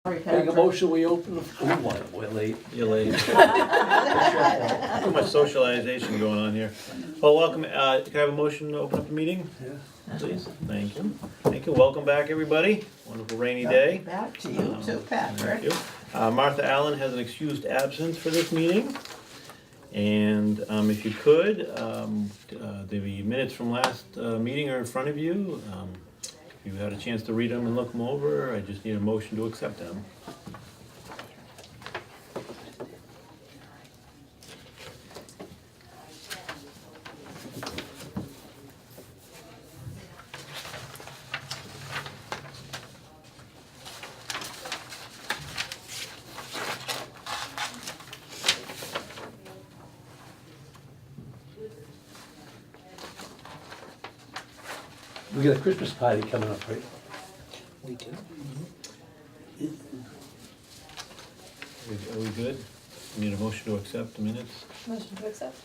Make a motion, we open the, we're late. You're late. Too much socialization going on here. Well, welcome, can I have a motion to open up the meeting, Yeah. please? Thank you. Thank you, welcome back, everybody. Wonderful rainy day. Back to you too, Thank Patrick. you. Martha Allen has an excused absence for this meeting. And if you could, the minutes from last meeting are in front of you. If you had a chance to read them and look them over, I just need a motion to accept them. We got a Christmas party coming up, right? We do. Are we good? Need a motion to accept the minutes? Motion to accept.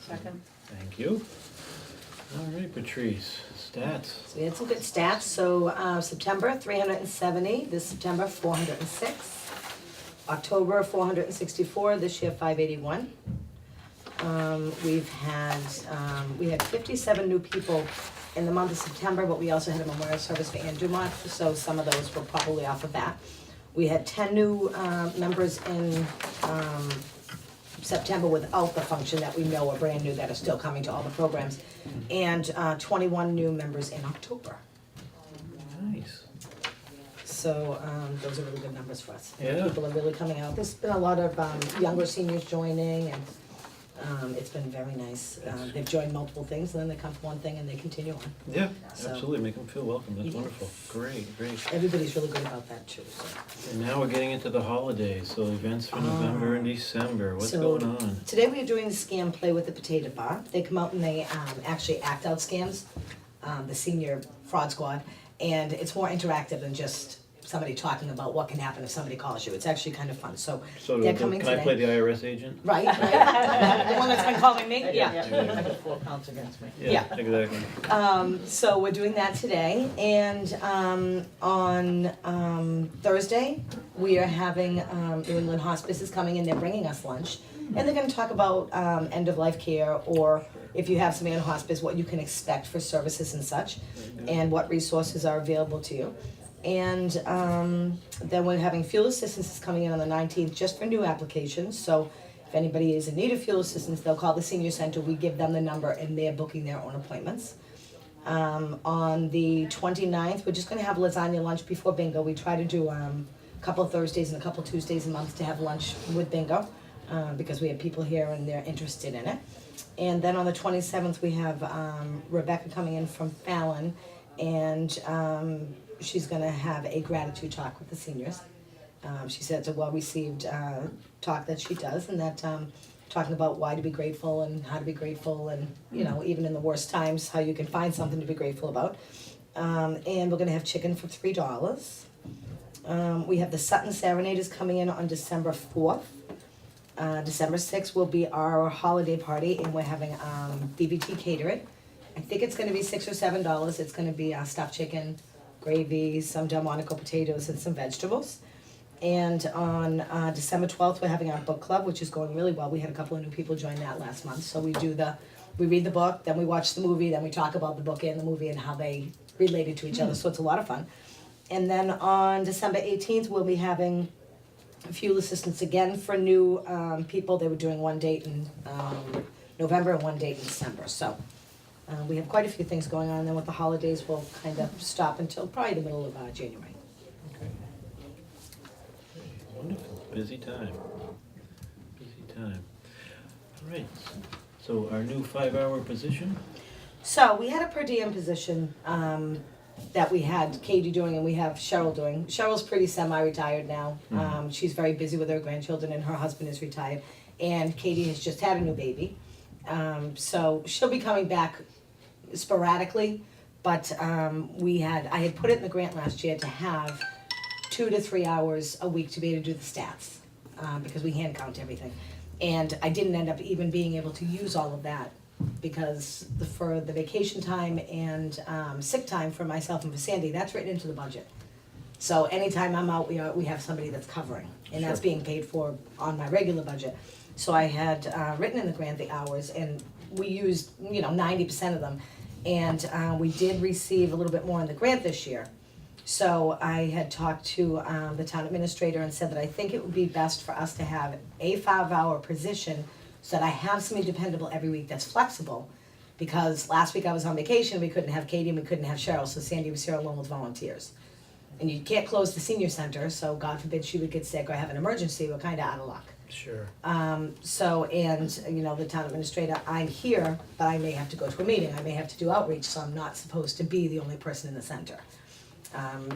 Second. Thank you. All right, Patrice, stats. So we had some good stats. So September, 370. This September, 406. October, 464. This year, 581. We had 57 new people in the month of September, but we also had a memorial service for Ann Dumont, so some of those were probably off of that. We had 10 new members in September without the function that we know are brand new that are still coming to all the programs, and 21 new members in October. Nice. So those are really good numbers for us. Yeah. People are really coming out. There's been a lot of younger seniors joining, and it's been very nice. They've joined multiple things, and then they come to one thing and they continue on. Yeah, So- absolutely, make them feel welcome, that's Yes. wonderful. Great, great. Everybody's really good about that too. So. And now we're getting into the holidays, so events for November and December, what's So, going on? Today we are doing the scam play with the potato bar. They come out and they actually act out scams, the senior fraud squad, and it's more interactive than just somebody talking about what can happen if somebody calls you. It's actually kind of fun. So So they're can coming I play today. the IRS agent? Right, right. The one that's been calling me? Yeah. I got 4 pounds against me. Yeah. Exactly. So we're doing that today, and on Thursday, we are having, New England Hospice is coming in, they're bringing us lunch, and they're gonna talk about end-of-life care, or if you have somebody on hospice, what you can expect for services and such, and what resources are available to you. And then we're having fuel assistance is coming in on the 19th, just for new applications, so if anybody is in need of fuel assistance, they'll call the senior center, we give them the number, and they're booking their own appointments. On the 29th, we're just gonna have lasagna lunch before bingo. We try to do a couple of Thursdays and a couple of Tuesdays a month to have lunch with bingo, because we have people here and they're interested in it. And then on the 27th, we have Rebecca coming in from Fallon, and she's gonna have a gratitude talk with the seniors. She said it's a well-received talk that she does, and that talking about why to be grateful and how to be grateful, and you know, even in the worst times, how you can find something to be grateful about. And we're gonna have chicken for $3. We have the Sutton Serenaders coming in on December 4th. December 6th will be our holiday party, and we're having DBT cater it. I think it's gonna be $6 or $7. It's gonna be stuffed chicken, gravy, some Delmonico potatoes, and some vegetables. And on December 12th, we're having our book club, which is going really well. We had a couple of new people join that last month. So we read the book, then we watch the movie, then we talk about the book and the movie and how they related to each other. So it's a lot of fun. And then on December 18th, we'll be having fuel assistance again for new people. They were doing one date in November and one date in December. So we have quite a few things going on. And then with the holidays, we'll kind of stop until probably the middle of January. Wonderful, busy time. Busy time. All right, so our new 5-hour position? So we had a per diem position that we had Katie doing, and we have Cheryl doing. Cheryl's pretty semi-retired now. She's very busy with her grandchildren, and her husband is retired. And Katie has just had a new baby. So she'll be coming back sporadically, but I had put it in the grant last year to have 2 to 3 hours a week to be able to do the stats, because we hand count everything. And I didn't end up even being able to use all of that because for the vacation time and sick time for myself and for Sandy, that's written into the budget. So anytime I'm out, we have somebody that's covering, and that's Sure. being paid for on my regular budget. So I had written in the grant the hours, and we used, 90% of them. And we did receive a little bit more in the grant this year. So I had talked to the town administrator and said that I think it would be best for us to have a 5-hour position so that I have somebody dependable every week that's flexible. Because last week I was on vacation, we couldn't have Katie and we couldn't have Cheryl, so Sandy was here alone with volunteers. And you can't close the senior center, so God forbid she would get sick or have an emergency, we're kinda out of luck. Sure. So, and, the town administrator, I'm here, but I may have to go to a meeting, I may have to do outreach, so I'm not supposed to be the only person in the center.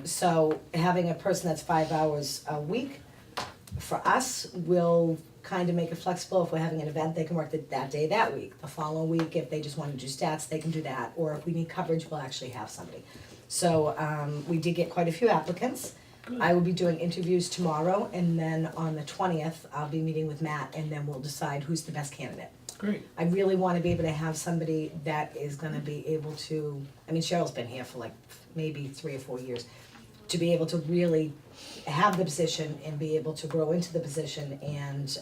So having a person that's 5 hours a week, for us, will kind of make it flexible. If we're having an event, they can work that day, that week. The following week, if they just wanna do stats, they can do that, or if we need coverage, we'll actually have somebody. So, we did get quite a few applicants. I will be doing interviews tomorrow, and then on the 20th, I'll be meeting with Matt, and then we'll decide who's the best candidate. Great. I really wanna be able to have somebody that is gonna be able to, Cheryl's been here for like maybe 3 or 4 years, to be able to really have the position and be able to grow into the position and,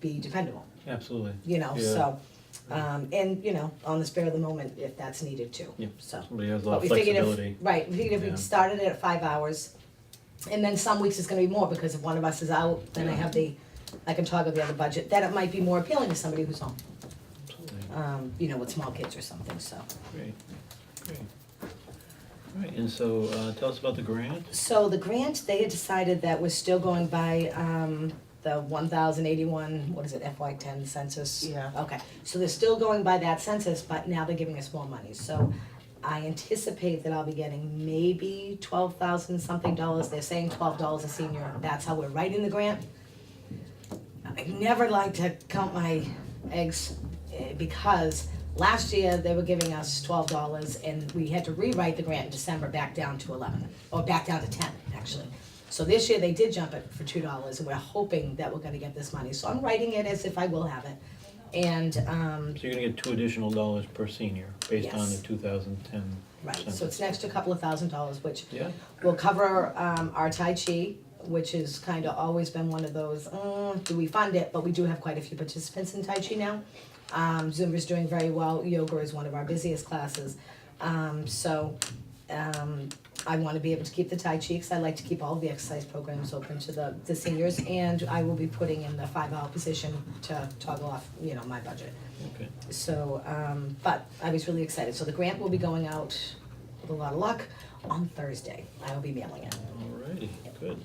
be dependable, Absolutely. Yeah. Yeah. And, on the spur of the moment, if that's needed too, Yeah. so. Somebody has a lot But of we figured flexibility. we figured if Yeah. we started it at 5 hours, and then some weeks it's gonna be more, because if one of us is out, then I have I can toggle the other budget, then it might be more appealing to somebody who's home, Absolutely. with small kids or something, so. Great. Great. All right, and so, tell us about the grant. So the grant, they had decided that we're still going by, the 1,081, what is it, FY10 census? Yeah. Okay, so they're still going by that census, but now they're giving us more money, so I anticipate that I'll be getting maybe $12,000 dollars, they're saying $12 a senior, that's how we're writing the grant. I never like to count my eggs, because last year they were giving us $12, and we had to rewrite the grant in December back down to 11, or back down to 10, actually. So this year they did jump it for $2, and we're hoping that we're gonna get this money, so I'm writing it as if I will have it. And, So you're gonna get $2 additional per senior, based on the Yes. 2010 right, so census. it's an extra couple of $1,000, which Yeah, will cover, our Tai Chi, which has kinda always been one of those, do we fund it? But we do have quite a few participants in Tai Chi now. Zumba's doing very well, yoga is one of our busiest classes. I wanna be able to keep the Tai Chi, cause I like to keep all the exercise programs open to the seniors, and I will be putting in the 5-hour position to toggle off, my budget. okay. So, but I was really excited, so the grant will be going out with a lot of luck on Thursday, I will be mailing it. Alrighty, good.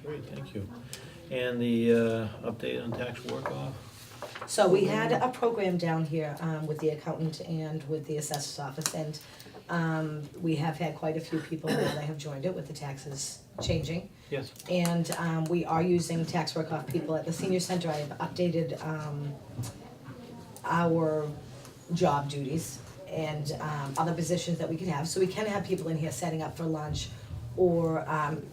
Great, thank you. And the update on tax work-off? So we had a program down here, with the accountant and with the assessor's office, and, we have had quite a few people now that have joined it with the taxes changing. Yes. And, we are using tax work-off people at the senior center, I have updated, our job duties and, other positions that we can have, so we can have people in here setting up for lunch, or,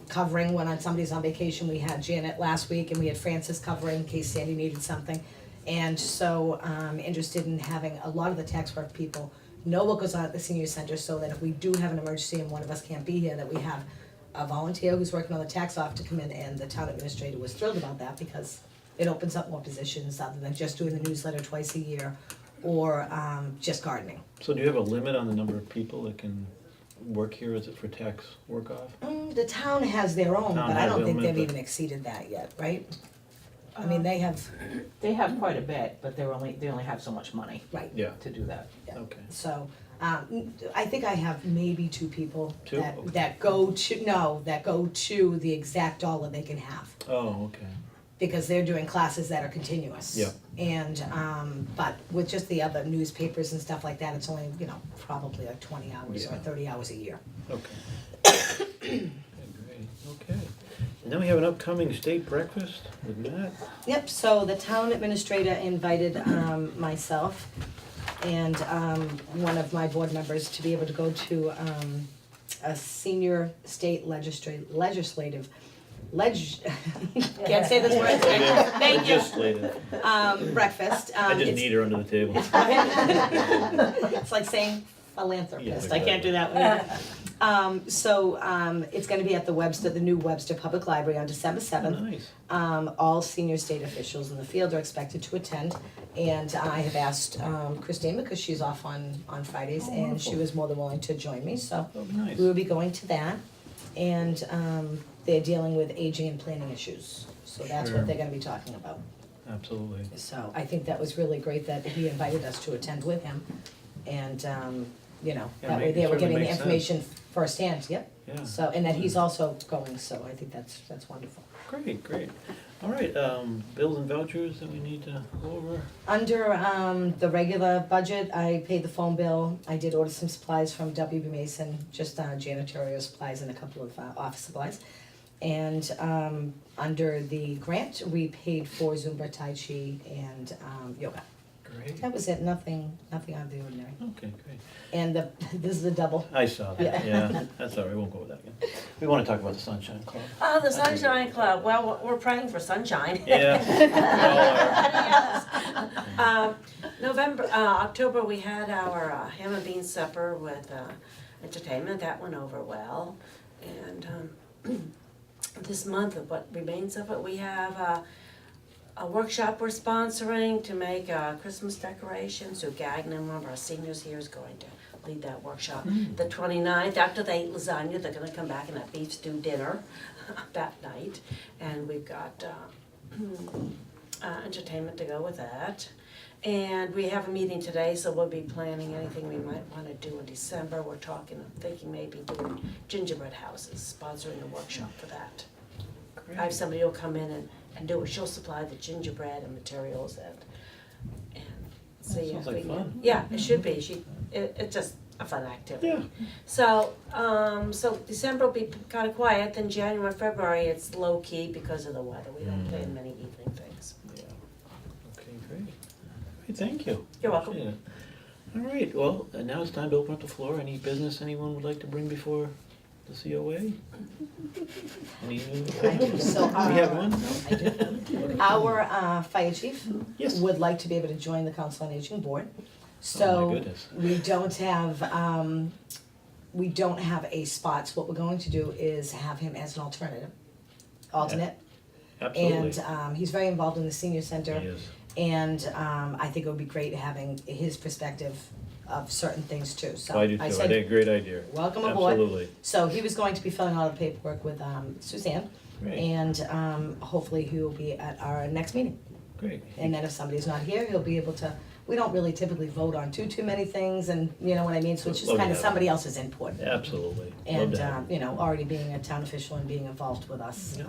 covering when somebody's on vacation. We had Janet last week, and we had Francis covering in case Sandy needed something. And so I'm interested in having a lot of the tax work people know what goes on at the senior center, so that if we do have an emergency and one of us can't be here, that we have a volunteer who's working on the tax off to come in, and the town administrator was thrilled about that, because it opens up more positions other than just doing the newsletter twice a year, or just gardening. So do you have a limit on the number of people that can work here? Is it for tax work-off? The town has their own, Town but I has don't their think own, they've but- even exceeded that yet, right? I mean, they have, They have quite a bit, but they only have so much money right. Yeah, to do that. Yeah. okay. So, I think I have maybe 2 people Two? that, Okay. that go to the exact dollar they can have, Oh, okay. because they're doing classes that are continuous. Yeah. And, but with just the other newspapers and stuff like that, it's only, probably like 20 hours or Yeah. 30 hours a year. Okay. Okay, great, okay. And then we have an upcoming state breakfast with Matt. Yep, so the town administrator invited, myself and, one of my board members to be able to go to, a senior state legislative, can't say this word, thank you, Legislative. breakfast. I just It's- need her under the table. It's like saying philanthropist, Yeah, I can't do that one. It's gonna be at the new Webster Public Library on December Oh, seventh. nice. All senior state officials in the field are expected to attend, and I have asked Christine, because she's off on Fridays, Oh, and she wonderful. was more than willing to join me, so Oh, nice. we will be going to that. And they're dealing with aging and planning issues, so that's Sure. what they're gonna be talking about. Absolutely. So I think that was really great that he invited us to attend with him, and, you know, Yeah, that way it they were certainly getting the makes sense. information firsthand, yep. Yeah. So, and that he's also going, so I think that's wonderful. Great, great. All right, bills and vouchers that we need to go over? Under the regular budget, I paid the phone bill, I did order some supplies from WB Mason, just janitorial supplies and a couple of office supplies. And under the grant, we paid for Zumba, Tai Chi, and yoga. Great. That was it, nothing out of the ordinary. Okay, great. And this is the double. I saw that, Yeah. yeah. That's all right, we won't go with that again. We want to talk about the Sunshine Club. Oh, the Sunshine Club, well, we're praying for sunshine. Yeah. we all are. October, we had our ham and bean supper with entertainment, that went over well. And this month, of what remains of it, we have a workshop we're sponsoring to make Christmas decorations. Sue Gagnon, one of our seniors here, is going to lead that workshop. The 29th, after they eat lasagna, they're gonna come back and have beef stew dinner that night. And we've got entertainment to go with that. And we have a meeting today, so we'll be planning anything we might wanna do in December. We're thinking maybe doing gingerbread houses, sponsoring a workshop for that. I have somebody who'll come in and do it, she'll supply the gingerbread and materials and see if sounds we like can. fun. Yeah, it should be, it's just a fun activity. Yeah. So, December will be kinda quiet, then January, February, it's low key because of the weather, we don't plan many evening things. Yeah. Okay, great. Great, thank you. You're welcome. Appreciate it. All right, well, now it's time to open up the floor. Any business anyone would like to bring before the COA? Any new? I do. So, We have one? No? I do. Our fire chief Yes. would like to be able to join the Council on Aging Board. Oh, my So goodness. we don't have a spot, so what we're going to do is have him as an alternate. Absolutely. And he's very involved in the senior He center, is. and I think it would be great having his perspective of certain things too, so I do too. I said, think great idea. welcome aboard. Absolutely. So he was going to be filling out the paperwork with Suzanne, Great, and hopefully he will be at our next meeting. great. And then if somebody's not here, he'll be able to, we don't really typically vote on too many things, and you know what I mean, so it's just Love to kind of have somebody else's input. Absolutely. Love And, to have it. you know, already being a town official and being involved with us, Yeah.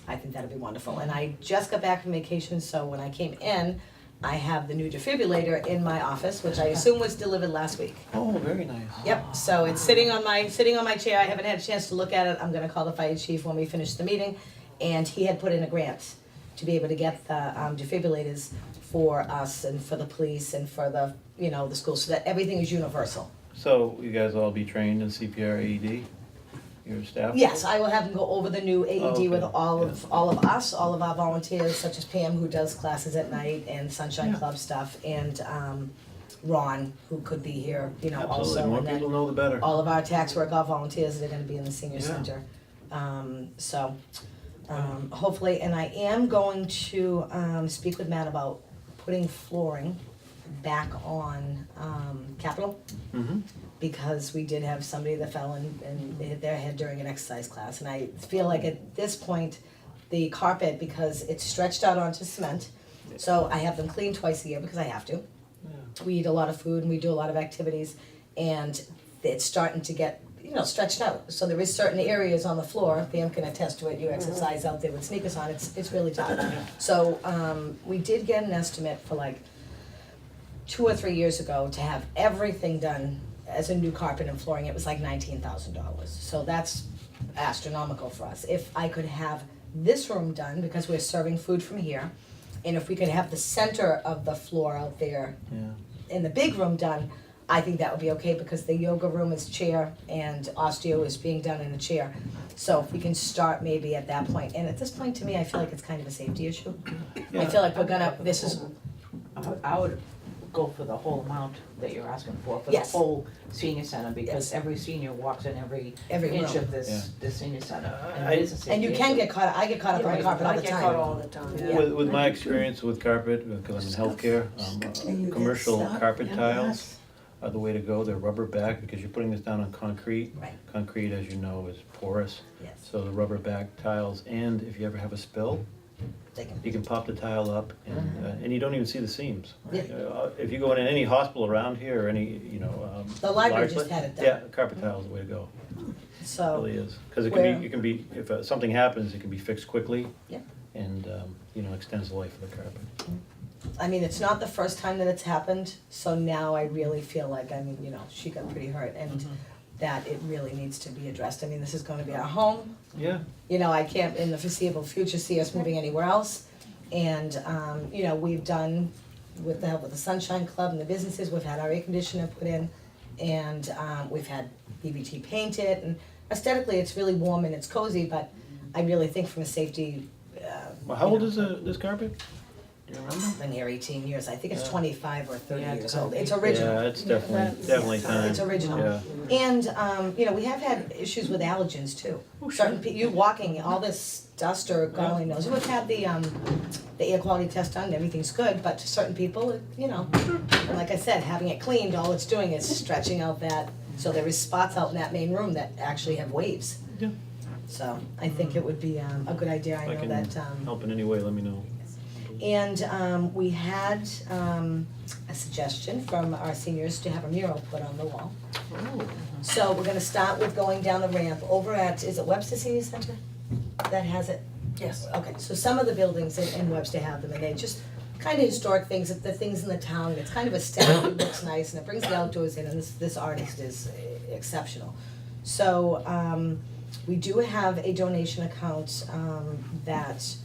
I think that'd be wonderful. And I just got back from vacation, so when I came in, I have the new defibrillator in my office, which I assume was delivered last week. Oh, very nice. Yep, so it's sitting on my chair, I haven't had a chance to look at it, I'm gonna call the fire chief when we finish the meeting. And he had put in a grant to be able to get the defibrillators for us and for the police and for the, you know, the schools, so that everything is universal. So you guys all be trained in CPR AED? Your staff? Yes, I will have them go over the new AED with okay. all of us, all of our volunteers, such as Pam, who does classes at night, and Sunshine Yeah. Club stuff, and Ron, who could be here, you know, also. Absolutely. More And then people know the better. all of our tax work, our volunteers that are gonna be in the senior Yeah. center. Hopefully, and I am going to speak with Matt about putting flooring back on Capitol, Mm-hmm. because we did have somebody that fell and they hit their head during an exercise class, and I feel like at this point, the carpet, because it's stretched out onto cement, so I have them cleaned twice a year because I have to. Yeah. We eat a lot of food and we do a lot of activities, and it's starting to get, you know, stretched out. So there is certain areas on the floor, Pam can attest to it, you exercise out there with sneakers on, it's really tough. So, we did get an estimate for like 2 or 3 years ago to have everything done as a new carpet and flooring. It was like $19,000. So that's astronomical for us. If I could have this room done, because we're serving food from here, and if we could have the center of the floor out there Yeah. in the big room done, I think that would be okay, because the yoga room is chair and osteo is being done in a chair. So if we can start maybe at that point, and at this point, to me, I feel like it's kind of a safety issue. I feel like we're gonna, this is, I would go for the whole amount that you're asking for the Yes. whole senior center, because Yes. every senior walks in every Every inch room. of this senior center. I- it is a safety And you can issue. get caught, I get caught up on Yeah, carpet all the I get caught time. all the time. Yeah. With my experience with carpet, because I'm in healthcare, commercial carpet tiles are the way to go. They're rubber back because you're putting this down on concrete. Right. Concrete, as you know, is porous. Yes, So the rubber back tiles, and if you ever have a spill, they can. you can pop the tile up and you don't even see the seams. Yeah. If you go in any hospital around here or any, The library large just pla- had it done. Yeah, carpet tile is the way to go. It So, really is. Because Where- it can be, if something happens, it can be fixed quickly. Yeah. And, extends the life of the carpet. I mean, it's not the first time that it's happened, so now I really feel like, she got pretty hurt and that it really needs to be addressed. I mean, this is gonna be our home. Yeah. I can't in the foreseeable future see us moving anywhere else. And, we've done with the help of the Sunshine Club and the businesses, we've had our air conditioner put in and, we've had BBT painted and aesthetically it's really warm and it's cozy, but I really think from a safety, Well, how old is this carpet? Do you remember? been here 18 years, I think it's Yeah. 25 or 30 Yeah, years it's old, gotta it's be. original. Yeah, it's definitely time. It's original. Yeah. And, we have had issues with allergens too. Certain you walking, all this dust or God only knows, we've had the air quality test done, everything's good, but to certain people, and like I said, having it cleaned, all it's doing is stretching out that, so there is spots out in that main room that actually have waves. Yeah. So I think it would be, a good idea, I If I know can that, help in any way, let me know. and we had a suggestion from our seniors to have a mural put on the wall. So we're gonna start with going down the ramp over at, is it Webster Senior Center? That has it? Yes. Okay, so some of the buildings in Webster have them, and they just kind of historic things, the things in the town, it's kind of aesthetic, it looks nice, and it brings the outdoors in, and this artist is exceptional. So, we do have a donation account, that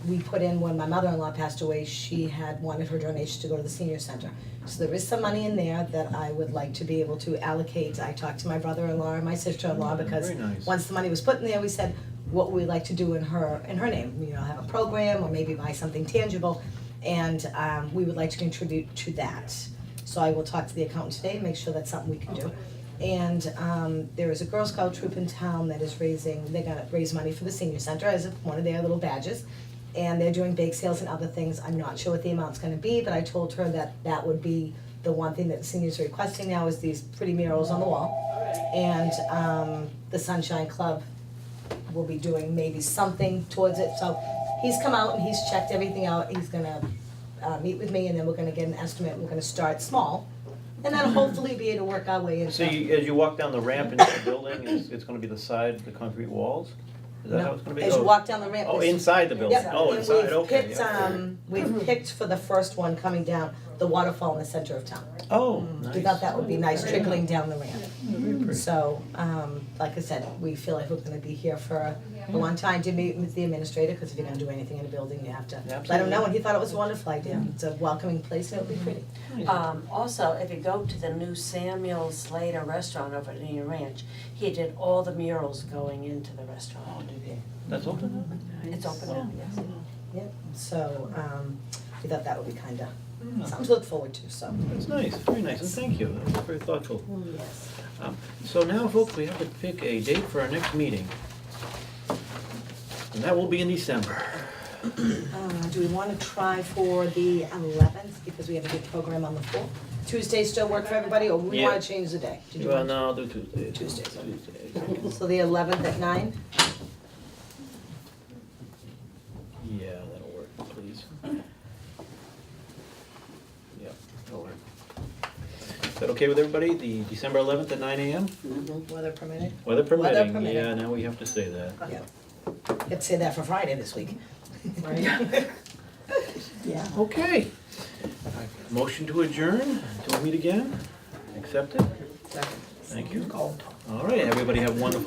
we put in when my mother-in-law passed away, she had wanted her donation to go to the senior center. So there is some money in there that I would like to be able to allocate. I talked to my brother-in-law and my sister-in-law because Very nice. once the money was put in there, we said, what would we like to do in her name? Have a program or maybe buy something tangible. And we would like to contribute to that. So I will talk to the accountant today and make sure that's something we can do. And there is a Girl Scout troop in town that is they're gonna raise money for the senior center as one of their little badges. And they're doing bake sales and other things. I'm not sure what the amount's gonna be, but I told her that that would be the one thing that the seniors are requesting now is these pretty murals on the wall. And the Sunshine Club will be doing maybe something towards it. So he's come out and he's checked everything out. He's gonna meet with me and then we're gonna get an estimate. We're gonna start small. And then hopefully be able to work our way into. So as you walk down the ramp into the building, it's gonna be the side, the concrete walls? Is that how it's gonna be? As you walk down the ramp. Oh, there's- inside the building? Yep, Oh, and inside, we've okay. picked, yeah. we've picked for the first one coming down, the waterfall in the center of town. Oh, nice. We thought that would be nice trickling down the ramp. Very pretty. So, like I said, we feel like we're gonna be here for a long time to meet with the administrator, because if you're gonna do anything in a building, you have to let him know, and he thought it was a wonderful idea. It's a welcoming place, and it'll be pretty. Also, if you go to the new Samuel Slater restaurant over at Indian Ranch, he did all the murals going into the restaurant. That's open It's open now, yes. Yep, so, we thought that would be kinda, something to look forward to, so. now? That's nice, very nice, and thank you, that was very thoughtful. Yes. So now, folks, we have to pick a date for our next meeting. And that will be in December. Do we wanna try for the 11th, because we have a good program on the 4th? Tuesdays still work for everybody, or we Yeah. wanna change the day? Did you Well, want- no, I'll do Tuesdays. Tuesdays, okay. Tuesdays. So the 11th at 9? Yeah, that'll work, please. Yeah, that'll work. Is that okay with everybody, the December 11th at 9 AM? Weather permitted? Weather permitting, permitting. yeah, now we have to say that. Yeah. You have to say that for Friday this week. Yeah. Okay. Motion to adjourn, till we meet again, accepted? Thank you. All right, everybody have a wonderful